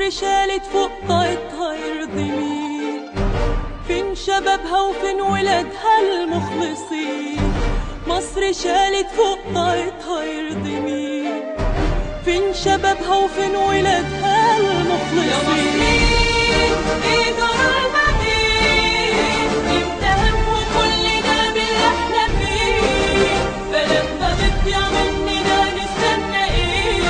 مصر شالت فوق طاقتها يرضي مين؟ فين شبابها وفين ولادها المخلصين؟ مصر شالت فوق طاقتها يرضي مين؟ فين شبابها وفين ولادها المخلصين؟ يا مصريين ايه جرالنا ايه؟ امتى هنفوق كلنا باللي احنا فيه؟ بلدنا بتضيع مننا نستنى ايه؟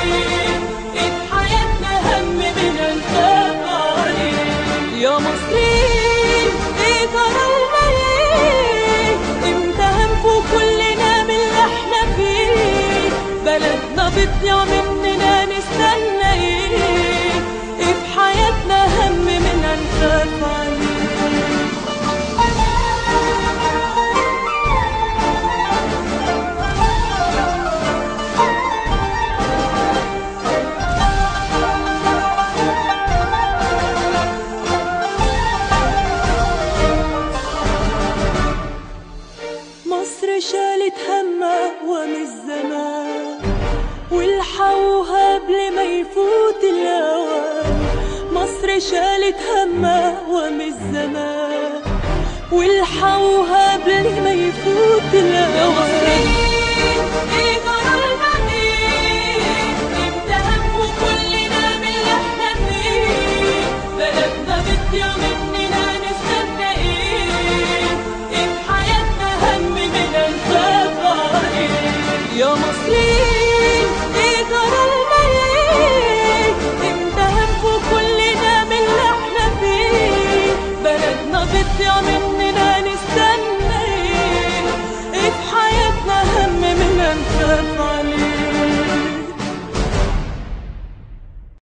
ايه في حياتنا هم بنا نخاف عليه؟ يا مصريين ايه جرالنا ايه؟ امتى هنفوق كلنا باللي احنا فيه؟ بلدنا بتضيع مننا نستنى ايه؟ ايه في حياتنا هم منا نخاف عليه؟ مصر شالت همها ومش زمان والحقوها قبل ما يفوت الأوان. مصر شالت همها ومش زمان والحقوها قبل ما يفوت الأوان.